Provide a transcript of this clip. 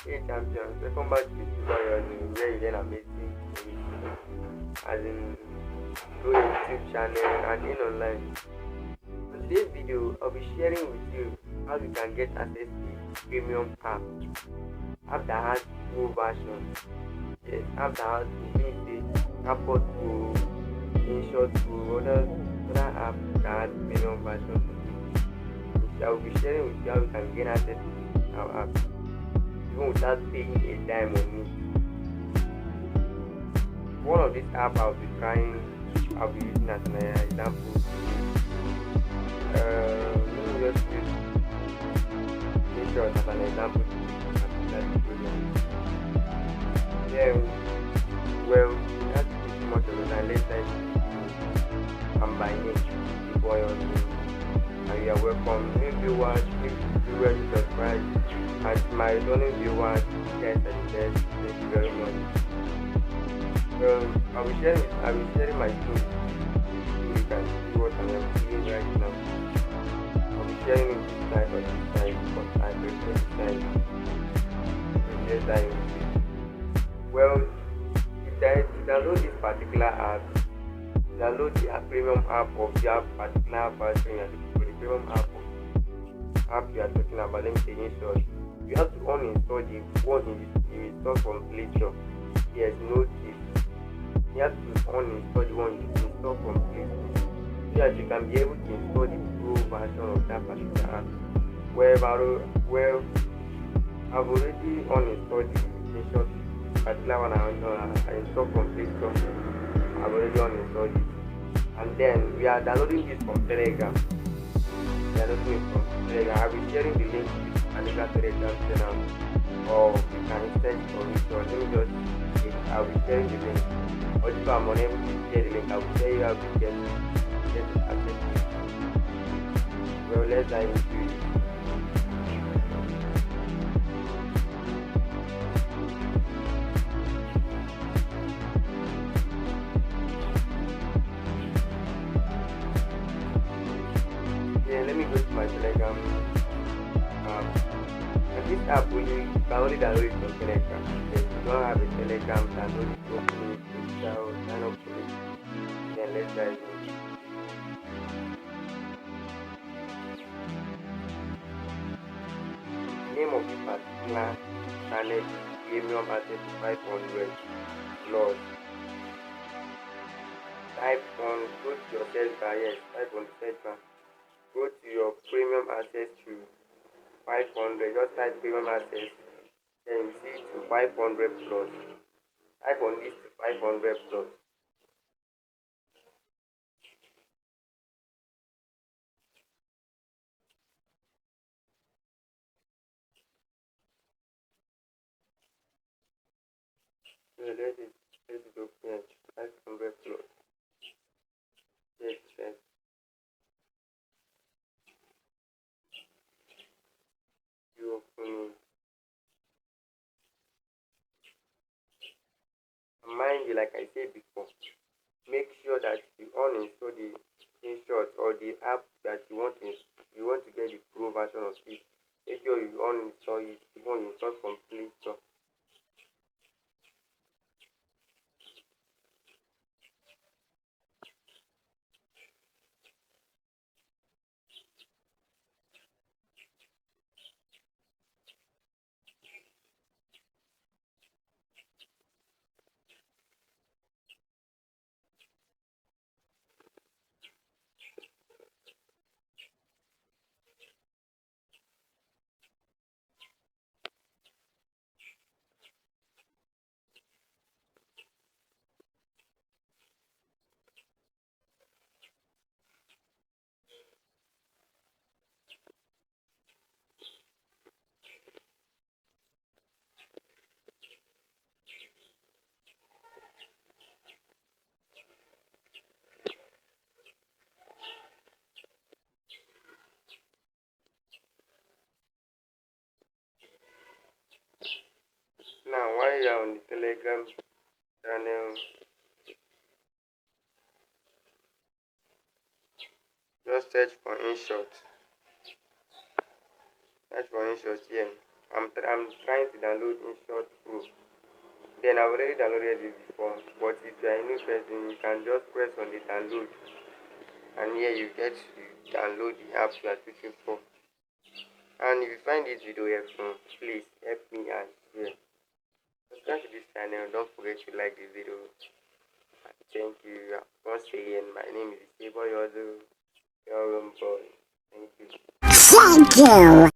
Hey champions, welcome back to Chiboy, where you learn amazing things, as in through a YouTube channel and in online. In today's video, I'll be sharing with you how you can get access to premium app that has full version. Yes, app that has Canva Pro, InShot Pro, other app that has premium version. I will be sharing with you how you can get access to our app even without paying a dime on it. One of these apps I'll be using as an example. Let me just use InShot as an example yeah, well, that's pretty much of it, and let's say I'm by name, Chiboy on me, and you are welcome. New viewers, if you were to subscribe, and my returning viewers, guys are the best. Thank you very much. Well, I will share my screen so you can see what I am doing right now. I'll be sharing it this side or this side, but I prefer this side. Yes, I will see. Well, to download this particular app, download the premium app of your particular version. The premium app you are talking about. Let me say InShot. You have to uninstall the one you install from Play Store. Yes, no tip. You have to uninstall the one you install from Play Store so that you can be able to install the pro version of that particular app. Well, I've already uninstalled the InShot particular one I installed from Play Store. I've already uninstalled it. And then we are downloading this from Telegram. I will be sharing the link and the Telegram channel, or you can search for it. So let me just I will be sharing the link. Or if I'm unable to share the link, I will tell you how to get access. Well, let's dive into it. Let me go to my Telegram app. And this app you can only download it from Telegram. If you don't have a Telegram, download it, open it, sign up for it. Then let's dive in. The name of this particular channel is Premium Access 500 Plus. Go to your search bar, yes, type on the search bar. Go to your premium access to 500, just type premium access, then you see to 500 plus. Type on this to 500 plus. So let it open 500 plus. Yes. You open it. Mind you, like I said before, make sure that you uninstall the InShot or the app that you want to get the pro version of it. Make sure you uninstall it, the one you install from Play Store. Now, while you're on the Telegram channel, just search for InShot. Search for InShot here. I'm trying to download InShot Pro. Then I've already downloaded it before, but if you are a new person, you can just press on the download, and here you get to download the apps you are looking for. And if you find this video helpful, please help me and share. Subscribe to this channel. Don't forget to like this video. Thank you. Once again, my name is Chiboy, your room boy. Thank you. Thank you.